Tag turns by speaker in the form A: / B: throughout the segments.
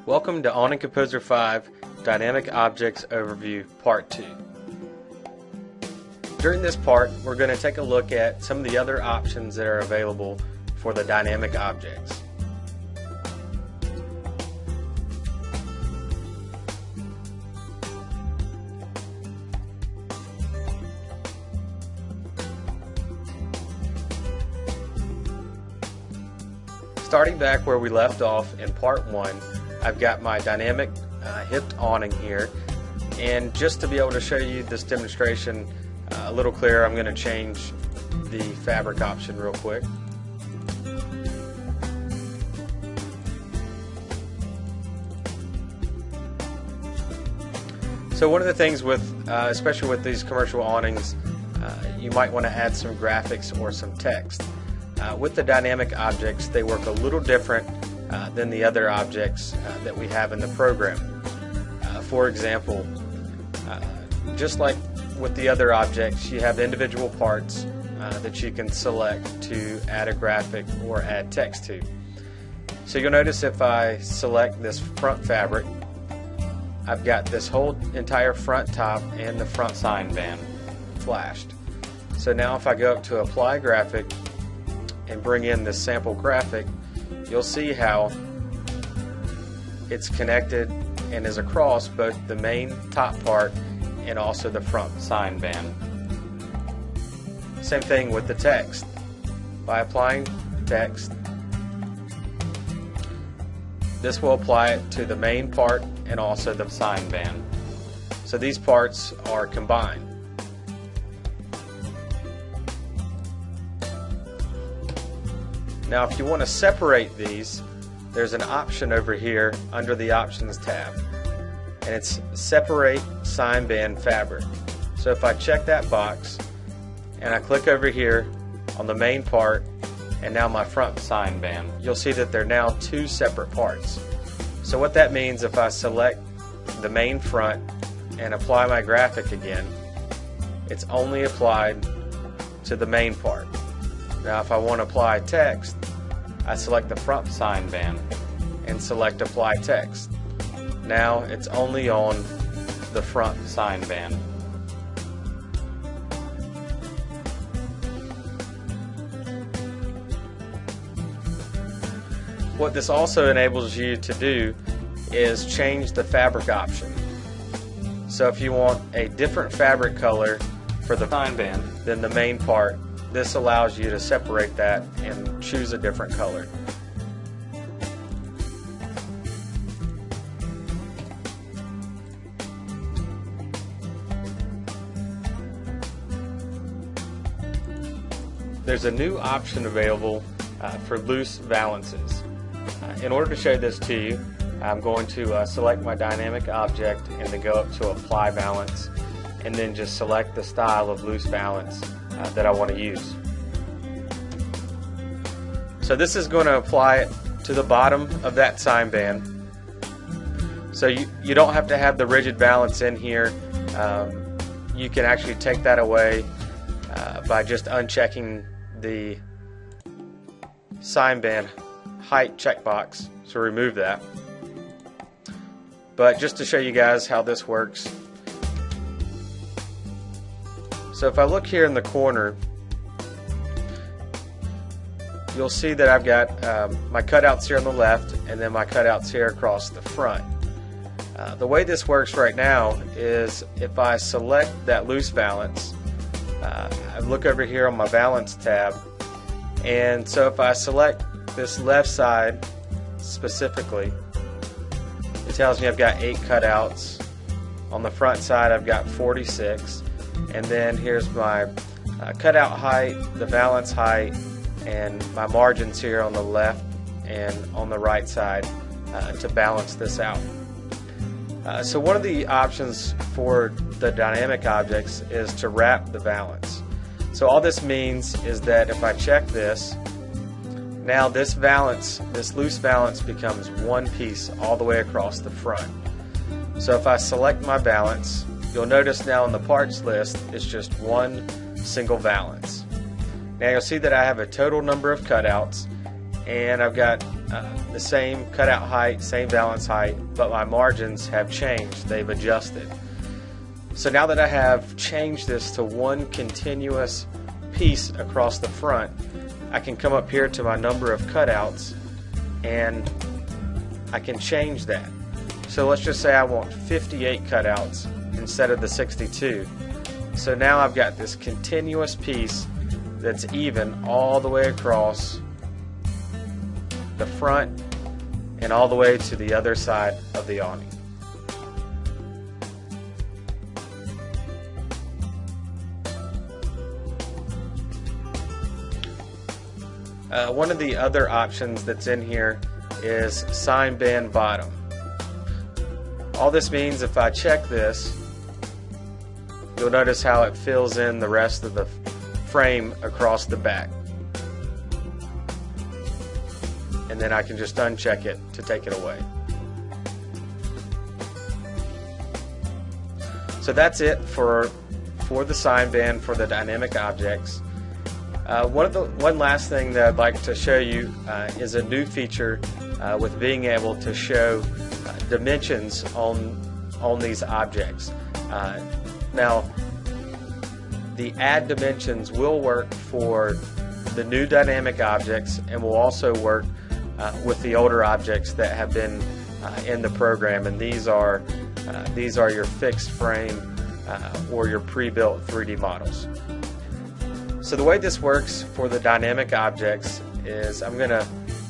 A: Welcome to Awning Composer 5 Dynamic Objects Overview Part 2. During this part, we're going to take a look at some of the other options that are available for the dynamic objects. Starting back where we left off in Part 1, I've got my dynamic hipped awning here, and just to be able to show you this demonstration a little clearer, I'm going to change the fabric option real quick. So one of the things with, especially with these commercial awnings, you might want to add some graphics or some text. With the dynamic objects, they work a little different than the other objects that we have in the program. For example, just like with the other objects, you have individual parts that you can select to add a graphic or add text to. So you'll notice if I select this front fabric, I've got this whole entire front top and the front sign band flashed. So now if I go up to Apply Graphic and bring in this sample graphic, you'll see how it's connected and is across both the main top part and also the front sign band. Same thing with the text. By applying text, this will apply it to the main part and also the sign band. So these parts are combined. Now if you want to separate these, there's an option over here under the Options tab, and it's Separate Sign Band Fabric. So if I check that box and I click over here on the main part and now my front sign band, you'll see that they're now two separate parts. So what that means, if I select the main front and apply my graphic again, it's only applied to the main part. Now if I want to apply text, I select the front sign band and select Apply Text. Now it's only on the front sign band. What this also enables you to do is change the fabric option. So if you want a different fabric color for the sign band than the main part, this allows you to separate that and choose a different color. There's a new option available for loose valances. In order to show this to you, I'm going to select my dynamic object and then go up to Apply Valance, and then just select the style of loose valance that I want to use. So this is going to apply it to the bottom of that sign band. So you don't have to have the rigid valance in here. You can actually take that away by just unchecking the sign band height checkbox, so remove that. But just to show you guys how this works, so if I look here in the corner, you'll see that I've got my cutouts here on the left and then my cutouts here across the front. The way this works right now is if I select that loose valance, I look over here on my valance tab, and so if I select this left side specifically, it tells me I've got 8 cutouts. On the front side I've got 46, and then here's my cutout height, the valance height, and my margins here on the left and on the right side to balance this out. So one of the options for the dynamic objects is to wrap the valance. So all this means is that if I check this, now this valance, this loose valance, becomes one piece all the way across the front. So if I select my valance, you'll notice now in the parts list it's just one single valance. Now you'll see that I have a total number of cutouts, and I've got the same cutout height, same valance height, but my margins have changed. They've adjusted. So now that I have changed this to one continuous piece across the front, I can come up here to my number of cutouts and I can change that. So let's just say I want 58 cutouts instead of the 62. So now I've got this continuous piece that's even all the way across the front and all the way to the other side of the awning. One of the other options that's in here is sign band bottom. All this means, if I check this, you'll notice how it fills in the rest of the frame across the back. And then I can just uncheck it to take it away. So that's it for the sign band for the dynamic objects. One last thing that I'd like to show you is a new feature with being able to show dimensions on these objects. Now, the add dimensions will work for the new dynamic objects and will also work with the older objects that have been in the program, and these are your fixed frame or your pre-built 3D models. So the way this works for the dynamic objects is I'm going to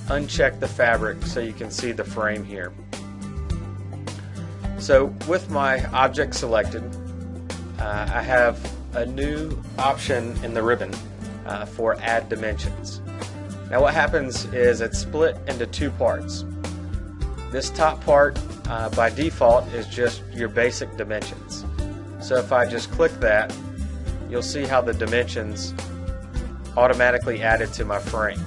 A: uncheck the fabric so you can see the frame here. So with my object selected, I have a new option in the ribbon for add dimensions. Now what happens is it's split into two parts. This top part by default is just your basic dimensions. So if I just click that, you'll see how the dimensions automatically added to my frame.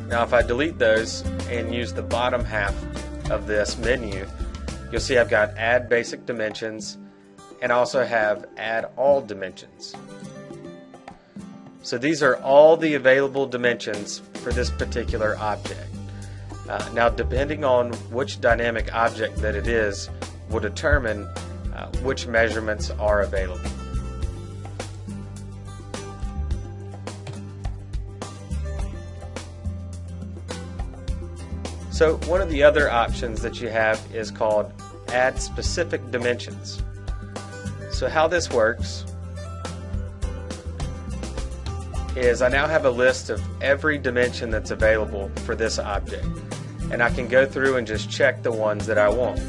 A: Now if I delete those and use the bottom half of this menu, you'll see I've got add basic dimensions and I also have add all dimensions. So these are all the available dimensions for this particular object. Now depending on which dynamic object that it is will determine which measurements are available. So one of the other options that you have is called add specific dimensions. So how this works is I now have a list of every dimension that's available for this object, and I can go through and just check the ones that I want.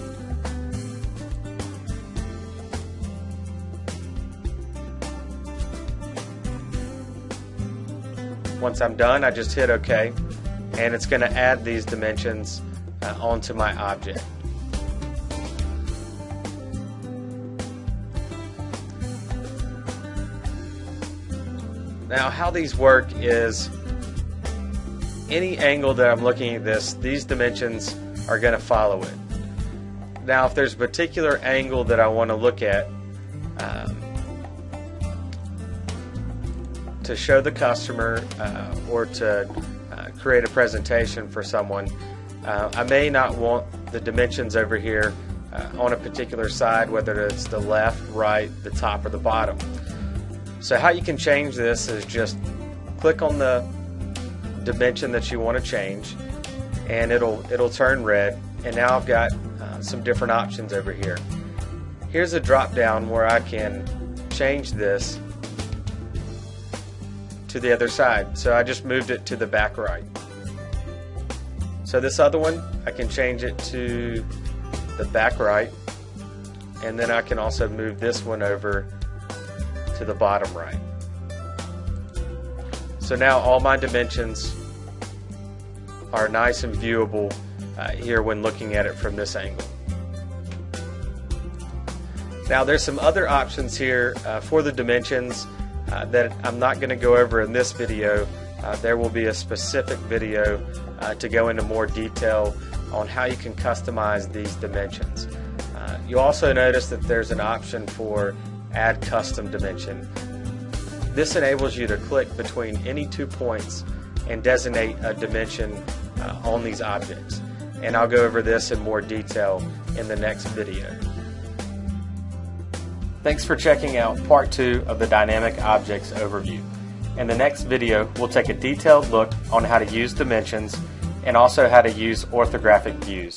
A: Once I'm done, I just hit OK, and it's going to add these dimensions onto my object. Now how these work is any angle that I'm looking at this, these dimensions are going to follow it. Now if there's a particular angle that I want to look at to show the customer or to create a presentation for someone, I may not want the dimensions over here on a particular side, whether it's the left, right, the top, or the bottom. So how you can change this is just click on the dimension that you want to change, and it'll turn red. And now I've got some different options over here. Here's a drop down where I can change this to the other side. So I just moved it to the back right. So this other one, I can change it to the back right, and then I can also move this one over to the bottom right. So now all my dimensions are nice and viewable here when looking at it from this angle. Now there's some other options here for the dimensions that I'm not going to go over in this video. There will be a specific video to go into more detail on how you can customize these dimensions. You'll also notice that there's an option for add custom dimension. This enables you to click between any 2 points and designate a dimension on these objects. And I'll go over this in more detail in the next video. Thanks for checking out part 2 of the Dynamic Objects overview. In the next video, we'll take a detailed look on how to use dimensions and also how to use orthographic views.